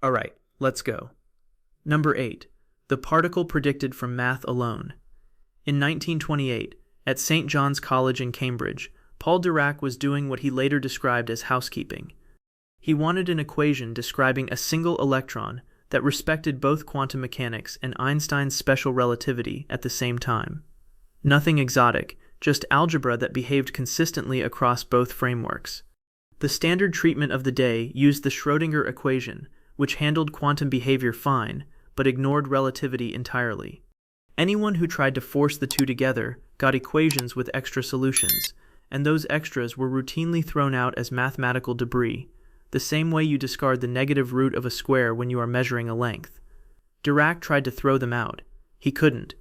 Alright, let's go. Number 8. The particle predicted from math alone. In 1928, at St. John's College in Cambridge, Paul Dirac was doing what he later described as housekeeping. He wanted an equation describing a single electron that respected both quantum mechanics and Einstein's special relativity at the same time. Nothing exotic, just algebra that behaved consistently across both frameworks. The standard treatment of the day used the Schrödinger equation, which handled quantum behavior fine, but ignored relativity entirely. Anyone who tried to force the two together got equations with extra solutions, and those extras were routinely thrown out as mathematical debris, the same way you discard the negative root of a square when you are measuring a length. Dirac tried to throw them out. He couldn't.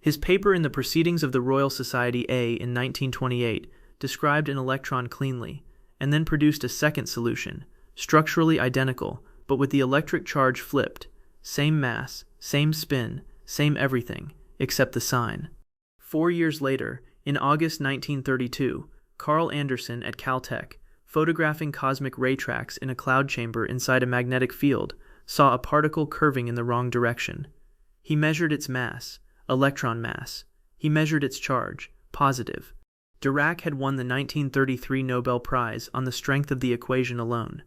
His paper in the Proceedings of the Royal Society A in 1928 described an electron cleanly, and then produced a second solution, structurally identical, but with the electric charge flipped, same mass, same spin, same everything, except the sign. 4 years later, in August 1932, Carl Anderson at Caltech, photographing cosmic ray tracks in a cloud chamber inside a magnetic field, saw a particle curving in the wrong direction. He measured its mass, electron mass. He measured its charge, positive. Dirac had won the 1933 Nobel Prize on the strength of the equation alone.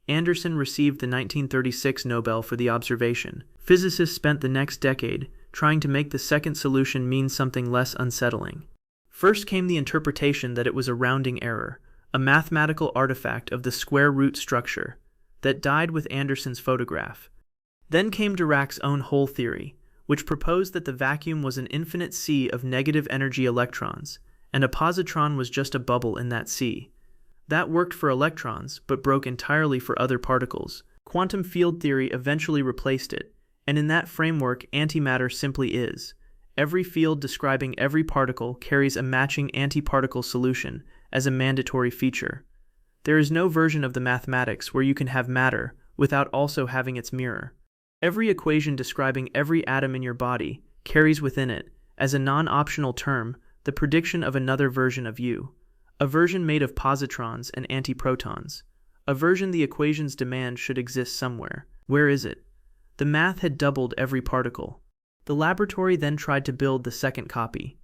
Anderson received the 1936 Nobel for the observation. Physicists spent the next decade trying to make the second solution mean something less unsettling. First came the interpretation that it was a rounding error, a mathematical artifact of the square root structure, that died with Anderson's photograph. Then came Dirac's own hole theory, which proposed that the vacuum was an infinite sea of negative energy electrons, and a positron was just a bubble in that sea. That worked for electrons, but broke entirely for other particles. Quantum field theory eventually replaced it, and in that framework antimatter simply is. Every field describing every particle carries a matching antiparticle solution as a mandatory feature. There is no version of the mathematics where you can have matter without also having its mirror. Every equation describing every atom in your body carries within it, as a non-optional term, the prediction of another version of you. A version made of positrons and antiprotons. A version the equations demand should exist somewhere. Where is it? The math had doubled every particle. The laboratory then tried to build the second copy.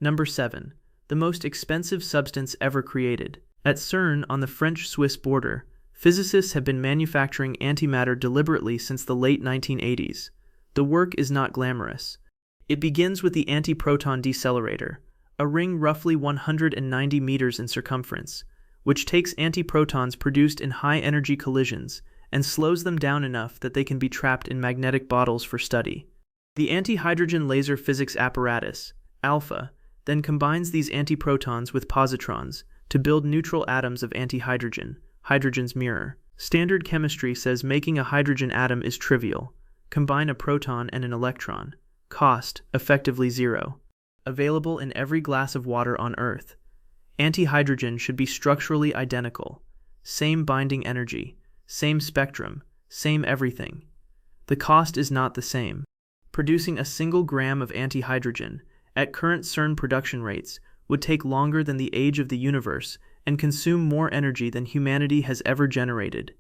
Number 7. The most expensive substance ever created. At CERN on the French-Swiss border, physicists have been manufacturing antimatter deliberately since the late 1980s. The work is not glamorous. It begins with the antiproton decelerator, a ring roughly 190 meters in circumference, which takes antiprotons produced in high-energy collisions and slows them down enough that they can be trapped in magnetic bottles for study. The anti-hydrogen laser physics apparatus, alpha, then combines these antiprotons with positrons to build neutral atoms of antihydrogen, hydrogen's mirror. Standard chemistry says making a hydrogen atom is trivial. Combine a proton and an electron. Cost, effectively zero. Available in every glass of water on Earth. Antihydrogen should be structurally identical. Same binding energy, same spectrum, same everything. The cost is not the same. Producing a single gram of antihydrogen, at current CERN production rates, would take longer than the age of the universe and consume more energy than humanity has ever generated.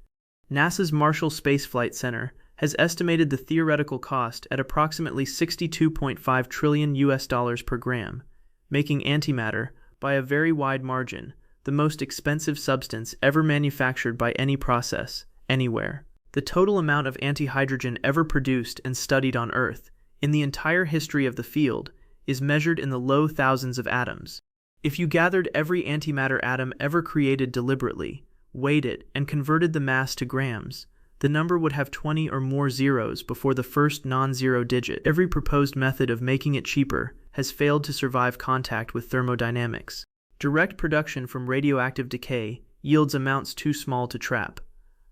NASA's Marshall Space Flight Center has estimated the theoretical cost at approximately $62.5 trillion per gram, making antimatter, by a very wide margin, the most expensive substance ever manufactured by any process, anywhere. The total amount of antihydrogen ever produced and studied on Earth, in the entire history of the field, is measured in the low thousands of atoms. If you gathered every antimatter atom ever created deliberately, weighed it, and converted the mass to grams, the number would have 20 or more zeros before the first non-zero digit. Every proposed method of making it cheaper has failed to survive contact with thermodynamics. Direct production from radioactive decay yields amounts too small to trap.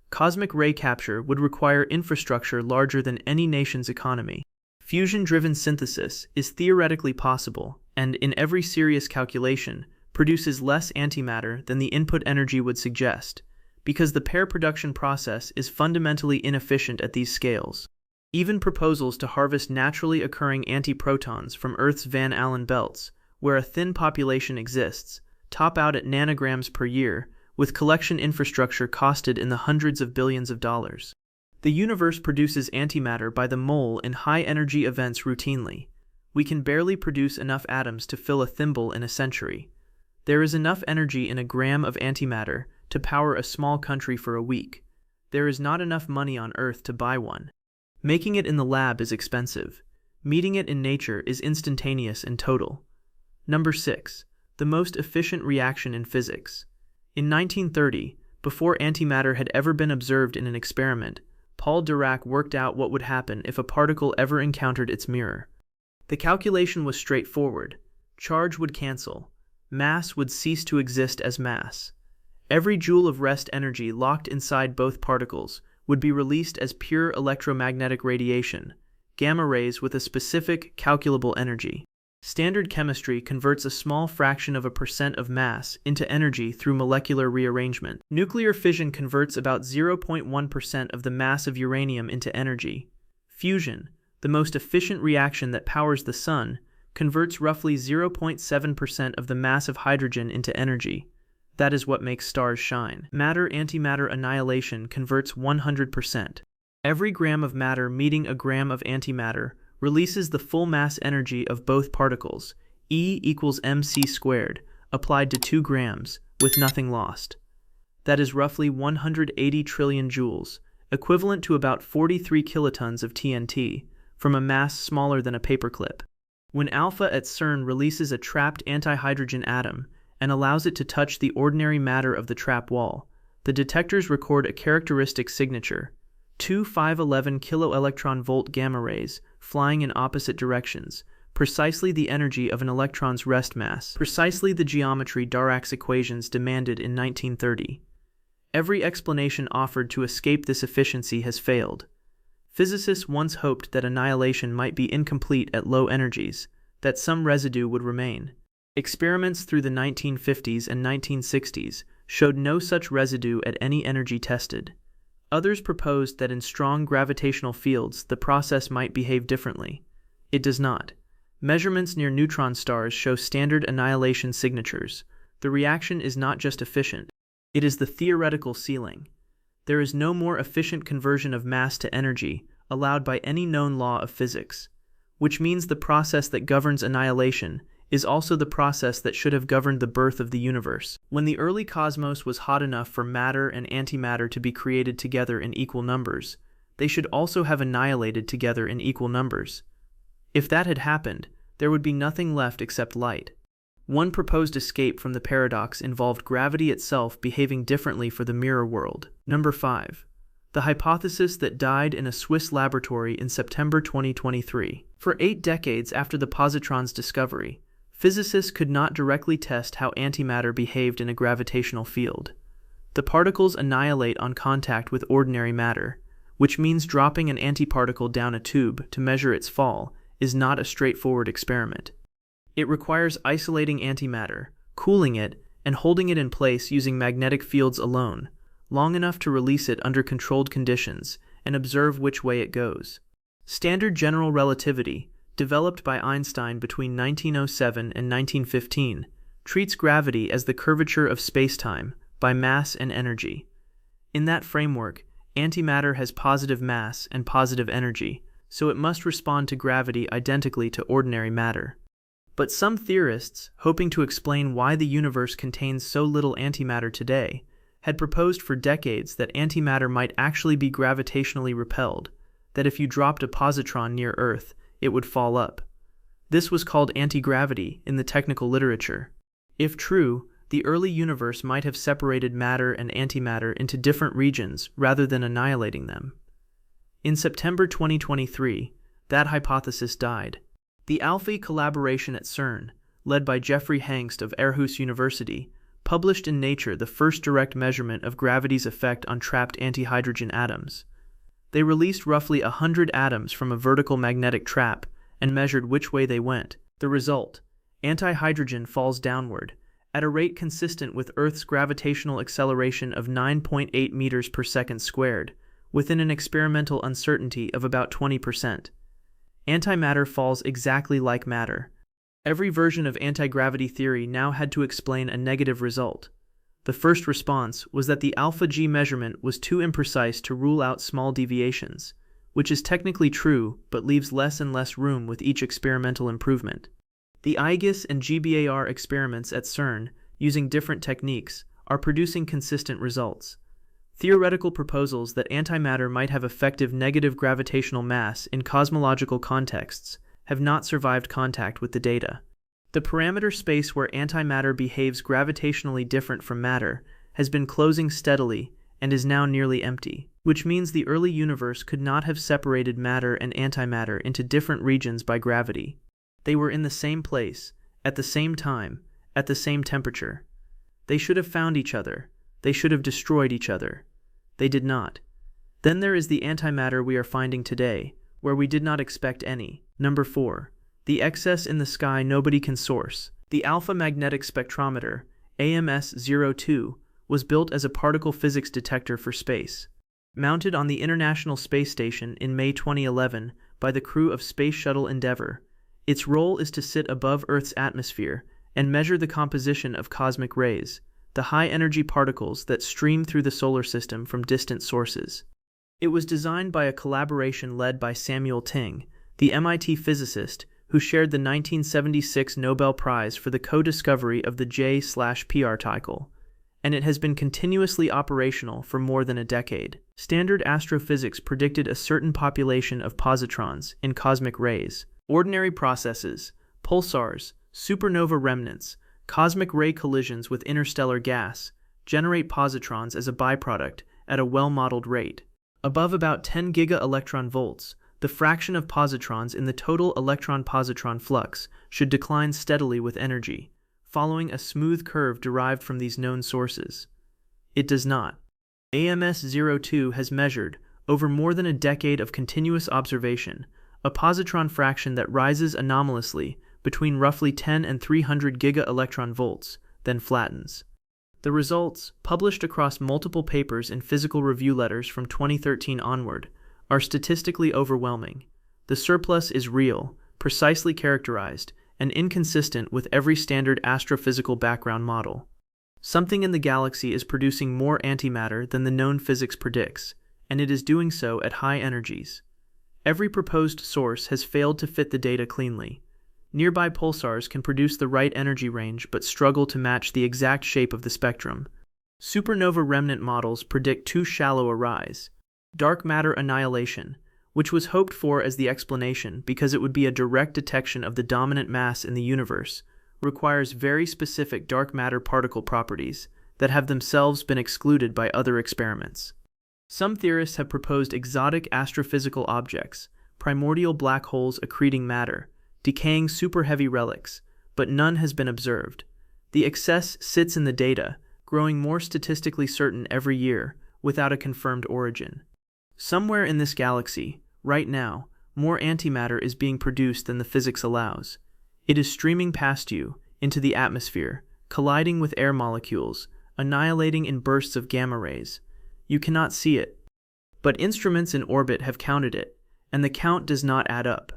Cosmic ray capture would require infrastructure larger than any nation's economy. Fusion-driven synthesis is theoretically possible, and in every serious calculation, produces less antimatter than the input energy would suggest, because the pair production process is fundamentally inefficient at these scales. Even proposals to harvest naturally occurring antiprotons from Earth's Van Allen belts, where a thin population exists, top out at nanograms per year, with collection infrastructure costed in the hundreds of billions of dollars. The universe produces antimatter by the mole in high-energy events routinely. We can barely produce enough atoms to fill a thimble in a century. There is enough energy in a gram of antimatter to power a small country for a week. There is not enough money on Earth to buy one. Making it in the lab is expensive. Meeting it in nature is instantaneous and total. Number 6. The most efficient reaction in physics. In 1930, before antimatter had ever been observed in an experiment, Paul Dirac worked out what would happen if a particle ever encountered its mirror. The calculation was straightforward. Charge would cancel. Mass would cease to exist as mass. Every joule of rest energy locked inside both particles would be released as pure electromagnetic radiation, gamma rays with a specific, calculable energy. Standard chemistry converts a small fraction of a percent of mass into energy through molecular rearrangement. Nuclear fission converts about 0.1% of the mass of uranium into energy. Fusion, the most efficient reaction that powers the sun, converts roughly 0.7% of the mass of hydrogen into energy. That is what makes stars shine. Matter-antimatter annihilation converts 100%. Every gram of matter meeting a gram of antimatter releases the full mass energy of both particles, E equals mc squared, applied to 2 grams, with nothing lost. That is roughly 180 trillion joules, equivalent to about 43 kilotons of TNT, from a mass smaller than a paperclip. When alpha at CERN releases a trapped antihydrogen atom and allows it to touch the ordinary matter of the trap wall, the detectors record a characteristic signature: 2 511 kiloelectron-volt gamma rays flying in opposite directions, precisely the energy of an electron's rest mass, precisely the geometry Dirac's equations demanded in 1930. Every explanation offered to escape this efficiency has failed. Physicists once hoped that annihilation might be incomplete at low energies, that some residue would remain. Experiments through the 1950s and 1960s showed no such residue at any energy tested. Others proposed that in strong gravitational fields the process might behave differently. It does not. Measurements near neutron stars show standard annihilation signatures. The reaction is not just efficient, it is the theoretical ceiling. There is no more efficient conversion of mass to energy allowed by any known law of physics, which means the process that governs annihilation is also the process that should have governed the birth of the universe. When the early cosmos was hot enough for matter and antimatter to be created together in equal numbers, they should also have annihilated together in equal numbers. If that had happened, there would be nothing left except light. One proposed escape from the paradox involved gravity itself behaving differently for the mirror world. Number 5. The hypothesis that died in a Swiss laboratory in September 2023. For 8 decades after the positrons' discovery, physicists could not directly test how antimatter behaved in a gravitational field. The particles annihilate on contact with ordinary matter, which means dropping an antiparticle down a tube to measure its fall is not a straightforward experiment. It requires isolating antimatter, cooling it, and holding it in place using magnetic fields alone, long enough to release it under controlled conditions and observe which way it goes. Standard general relativity, developed by Einstein between 1907 and 1915, treats gravity as the curvature of spacetime by mass and energy. In that framework, antimatter has positive mass and positive energy, so it must respond to gravity identically to ordinary matter. But some theorists, hoping to explain why the universe contains so little antimatter today, had proposed for decades that antimatter might actually be gravitationally repelled, that if you dropped a positron near Earth, it would fall up. This was called anti-gravity in the technical literature. If true, the early universe might have separated matter and antimatter into different regions rather than annihilating them. In September 2023, that hypothesis died. The Alpha collaboration at CERN, led by Jeffrey Hangst of Aarhus University, published in Nature the first direct measurement of gravity's effect on trapped antihydrogen atoms. They released roughly 100 atoms from a vertical magnetic trap and measured which way they went. The result: antihydrogen falls downward, at a rate consistent with Earth's gravitational acceleration of 9.8 meters per second squared, within an experimental uncertainty of about 20%. Antimatter falls exactly like matter. Every version of anti-gravity theory now had to explain a negative result. The first response was that the alpha-G measurement was too imprecise to rule out small deviations, which is technically true but leaves less and less room with each experimental improvement. The IGIS and GBAR experiments at CERN, using different techniques, are producing consistent results. Theoretical proposals that antimatter might have effective negative gravitational mass in cosmological contexts have not survived contact with the data. The parameter space where antimatter behaves gravitationally different from matter has been closing steadily and is now nearly empty, which means the early universe could not have separated matter and antimatter into different regions by gravity. They were in the same place, at the same time, at the same temperature. They should have found each other. They should have destroyed each other. They did not. Then there is the antimatter we are finding today, where we did not expect any. Number 4. The excess in the sky nobody can source. The Alpha Magnetic Spectrometer, AMS-02, was built as a particle physics detector for space. Mounted on the International Space Station in May 2011 by the crew of Space Shuttle Endeavour, its role is to sit above Earth's atmosphere and measure the composition of cosmic rays, the high-energy particles that stream through the solar system from distant sources. It was designed by a collaboration led by Samuel Ting, the MIT physicist who shared the 1976 Nobel Prize for the co-discovery of the J/P particle, and it has been continuously operational for more than a decade. Standard astrophysics predicted a certain population of positrons in cosmic rays. Ordinary processes, pulsars, supernova remnants, cosmic ray collisions with interstellar gas, generate positrons as a byproduct at a well-modeled rate. Above about 10 giga-electron volts, the fraction of positrons in the total electron-positron flux should decline steadily with energy, following a smooth curve derived from these known sources. It does not. AMS-02 has measured, over more than a decade of continuous observation, a positron fraction that rises anomalously between roughly 10 and 300 giga-electron volts, then flattens. The results, published across multiple papers in Physical Review Letters from 2013 onward, are statistically overwhelming. The surplus is real, precisely characterized, and inconsistent with every standard astrophysical background model. Something in the galaxy is producing more antimatter than the known physics predicts, and it is doing so at high energies. Every proposed source has failed to fit the data cleanly. Nearby pulsars can produce the right energy range but struggle to match the exact shape of the spectrum. Supernova remnant models predict too shallow a rise. Dark matter annihilation, which was hoped for as the explanation because it would be a direct detection of the dominant mass in the universe, requires very specific dark matter particle properties that have themselves been excluded by other experiments. Some theorists have proposed exotic astrophysical objects, primordial black holes accreting matter, decaying superheavy relics, but none has been observed. The excess sits in the data, growing more statistically certain every year, without a confirmed origin. Somewhere in this galaxy, right now, more antimatter is being produced than the physics allows. It is streaming past you, into the atmosphere, colliding with air molecules, annihilating in bursts of gamma rays. You cannot see it. But instruments in orbit have counted it, and the count does not add up.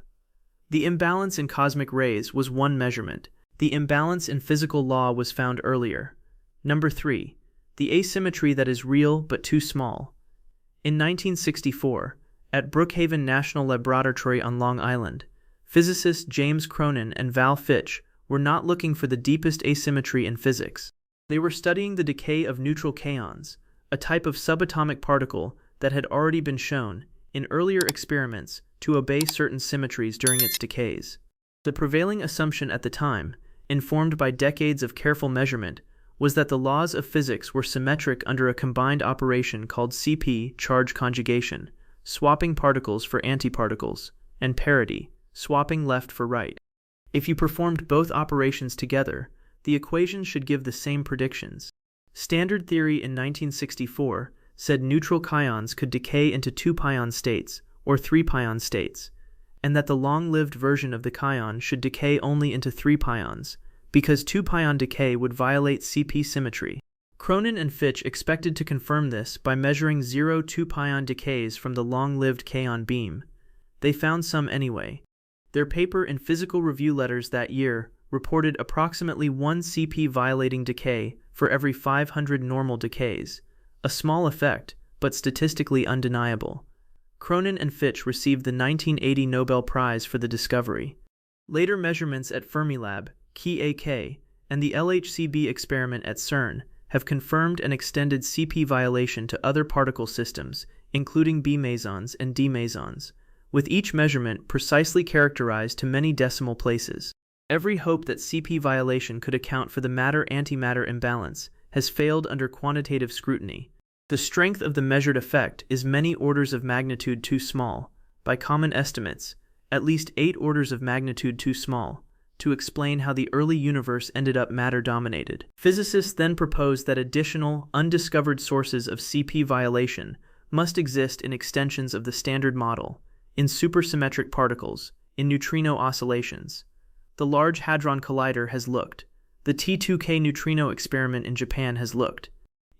The imbalance in cosmic rays was one measurement. The imbalance in physical law was found earlier. Number 3. The asymmetry that is real but too small. In 1964, at Brookhaven National Laboratory on Long Island, physicists James Cronin and Val Fitch were not looking for the deepest asymmetry in physics. They were studying the decay of neutral kaons, a type of subatomic particle that had already been shown, in earlier experiments, to obey certain symmetries during its decays. The prevailing assumption at the time, informed by decades of careful measurement, was that the laws of physics were symmetric under a combined operation called CP, charge conjugation, swapping particles for antiparticles, and parity, swapping left for right. If you performed both operations together, the equations should give the same predictions. Standard theory in 1964 said neutral kaons could decay into 2-pion states, or 3-pion states, and that the long-lived version of the kaon should decay only into 3 pions, because 2-pion decay would violate CP symmetry. Cronin and Fitch expected to confirm this by measuring 0 2-pion decays from the long-lived kaon beam. They found some anyway. Their paper in Physical Review Letters that year reported approximately 1 CP violating decay for every 500 normal decays, a small effect, but statistically undeniable. Cronin and Fitch received the 1980 Nobel Prize for the discovery. Later measurements at Fermilab, KEK, and the LHCb experiment at CERN have confirmed and extended CP violation to other particle systems, including B mesons and D mesons, with each measurement precisely characterized to many decimal places. Every hope that CP violation could account for the matter-antimatter imbalance has failed under quantitative scrutiny. The strength of the measured effect is many orders of magnitude too small, by common estimates, at least 8 orders of magnitude too small, to explain how the early universe ended up matter-dominated. Physicists then proposed that additional, undiscovered sources of CP violation must exist in extensions of the Standard Model, in supersymmetric particles, in neutrino oscillations. The Large Hadron Collider has looked. The T2K neutrino experiment in Japan has looked.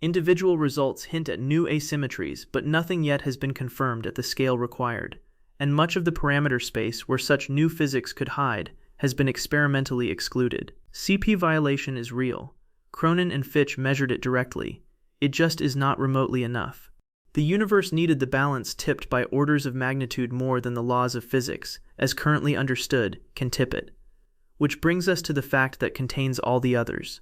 Individual results hint at new asymmetries, but nothing yet has been confirmed at the scale required, and much of the parameter space where such new physics could hide has been experimentally excluded. CP violation is real. Cronin and Fitch measured it directly. It just is not remotely enough. The universe needed the balance tipped by orders of magnitude more than the laws of physics, as currently understood, can tip it. Which brings us to the fact that contains all the others.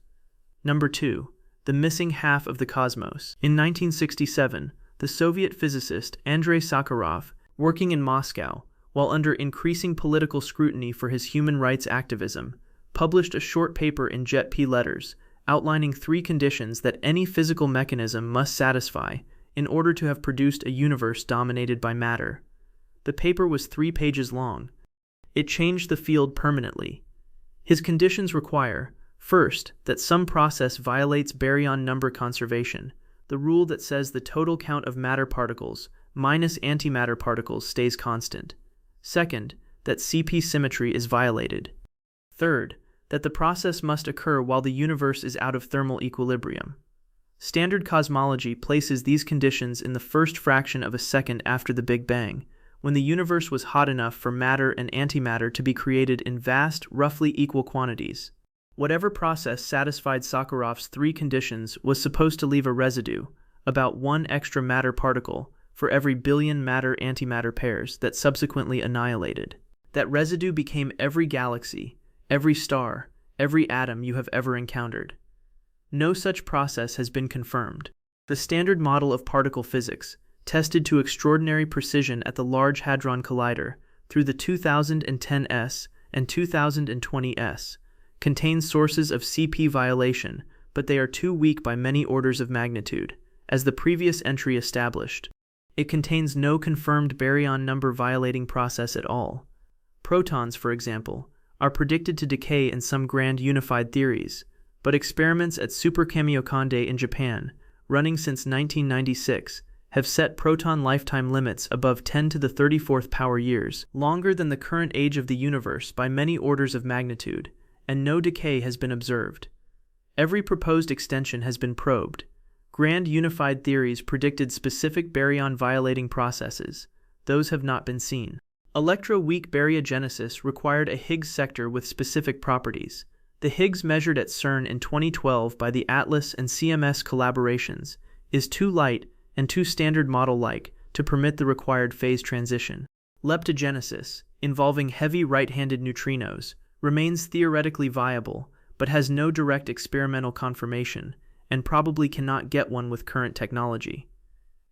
Number 2. The missing half of the cosmos. In 1967, the Soviet physicist Andrei Sakharov, working in Moscow, while under increasing political scrutiny for his human rights activism, published a short paper in Jet P letters outlining 3 conditions that any physical mechanism must satisfy in order to have produced a universe dominated by matter. The paper was 3 pages long. It changed the field permanently. His conditions require, first, that some process violates baryon number conservation, the rule that says the total count of matter particles minus antimatter particles stays constant. Second, that CP symmetry is violated. Third, that the process must occur while the universe is out of thermal equilibrium. Standard cosmology places these conditions in the first fraction of a second after the Big Bang, when the universe was hot enough for matter and antimatter to be created in vast, roughly equal quantities. Whatever process satisfied Sakharov's 3 conditions was supposed to leave a residue, about 1 extra matter particle, for every billion matter-antimatter pairs that subsequently annihilated. That residue became every galaxy, every star, every atom you have ever encountered. No such process has been confirmed. The Standard Model of particle physics, tested to extraordinary precision at the Large Hadron Collider through the 2010s and 2020s, contains sources of CP violation, but they are too weak by many orders of magnitude, as the previous entry established. It contains no confirmed baryon number violating process at all. Protons, for example, are predicted to decay in some grand unified theories, but experiments at Super Kamiokande in Japan, running since 1996, have set proton lifetime limits above 10 to the 34th power years, longer than the current age of the universe by many orders of magnitude, and no decay has been observed. Every proposed extension has been probed. Grand unified theories predicted specific baryon-violating processes. Those have not been seen. Electroweak baryogenesis required a Higgs sector with specific properties. The Higgs measured at CERN in 2012 by the ATLAS and CMS collaborations is too light and too Standard Model-like to permit the required phase transition. Leptogenesis, involving heavy right-handed neutrinos, remains theoretically viable, but has no direct experimental confirmation, and probably cannot get one with current technology.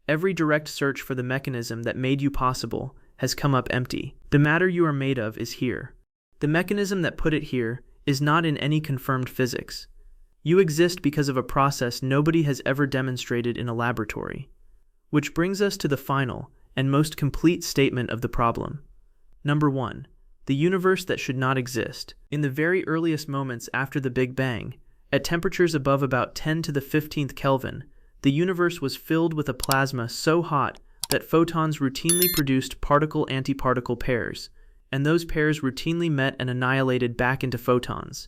Every direct search for the mechanism that made you possible has come up empty. The matter you are made of is here. The mechanism that put it here is not in any confirmed physics. You exist because of a process nobody has ever demonstrated in a laboratory. Which brings us to the final and most complete statement of the problem. Number 1. The universe that should not exist. In the very earliest moments after the Big Bang, at temperatures above about 10 to the 15th Kelvin, the universe was filled with a plasma so hot that photons routinely produced particle-antiparticle pairs, and those pairs routinely met and annihilated back into photons.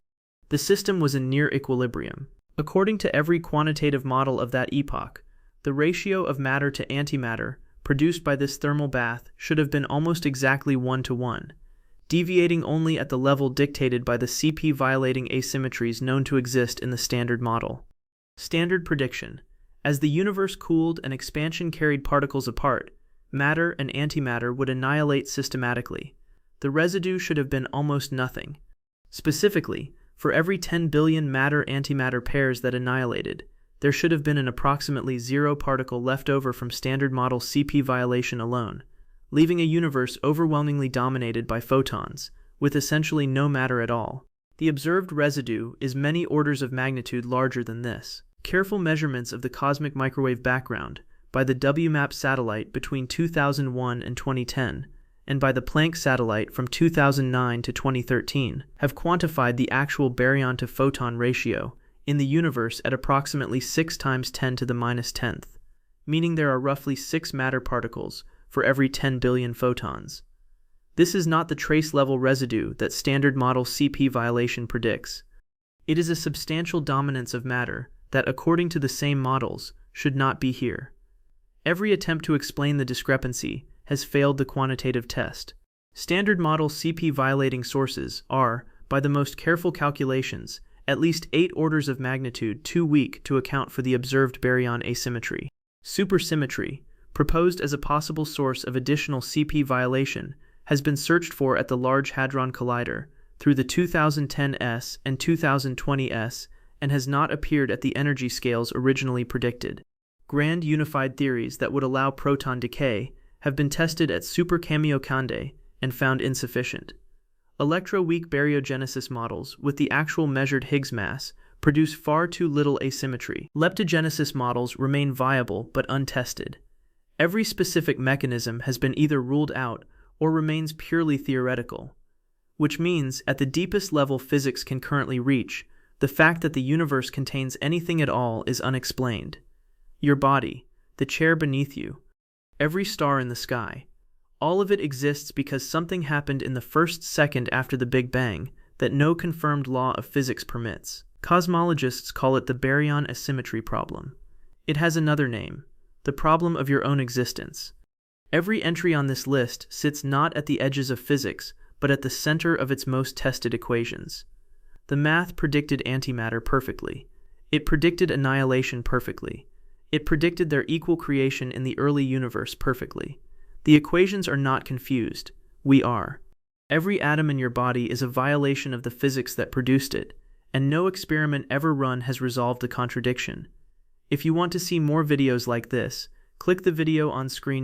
The system was in near equilibrium. According to every quantitative model of that epoch, the ratio of matter to antimatter produced by this thermal bath should have been almost exactly 1:1, deviating only at the level dictated by the CP violating asymmetries known to exist in the Standard Model. Standard prediction. As the universe cooled and expansion carried particles apart, matter and antimatter would annihilate systematically. The residue should have been almost nothing. Specifically, for every 10 billion matter-antimatter pairs that annihilated, there should have been an approximately 0 particle left over from standard model CP violation alone, leaving a universe overwhelmingly dominated by photons, with essentially no matter at all. The observed residue is many orders of magnitude larger than this. Careful measurements of the cosmic microwave background by the WMAP satellite between 2001 and 2010, and by the Planck satellite from 2009 to 2013, have quantified the actual baryon-to-photon ratio in the universe at approximately 6 times 10 to the minus 10th, meaning there are roughly 6 matter particles for every 10 billion photons. This is not the trace-level residue that standard model CP violation predicts. It is a substantial dominance of matter that, according to the same models, should not be here. Every attempt to explain the discrepancy has failed the quantitative test. Standard model CP violating sources are, by the most careful calculations, at least 8 orders of magnitude too weak to account for the observed baryon asymmetry. Supersymmetry, proposed as a possible source of additional CP violation, has been searched for at the Large Hadron Collider through the 2010s and 2020s and has not appeared at the energy scales originally predicted. Grand unified theories that would allow proton decay have been tested at Super Kamiokande and found insufficient. Electroweak baryogenesis models with the actual measured Higgs mass produce far too little asymmetry. Leptogenesis models remain viable but untested. Every specific mechanism has been either ruled out or remains purely theoretical, which means at the deepest level physics can currently reach, the fact that the universe contains anything at all is unexplained. Your body, the chair beneath you, every star in the sky, all of it exists because something happened in the first second after the Big Bang that no confirmed law of physics permits. Cosmologists call it the baryon asymmetry problem. It has another name, the problem of your own existence. Every entry on this list sits not at the edges of physics, but at the center of its most tested equations. The math predicted antimatter perfectly. It predicted annihilation perfectly. It predicted their equal creation in the early universe perfectly. The equations are not confused. We are. Every atom in your body is a violation of the physics that produced it, and no experiment ever run has resolved the contradiction. If you want to see more videos like this, click the video on screen.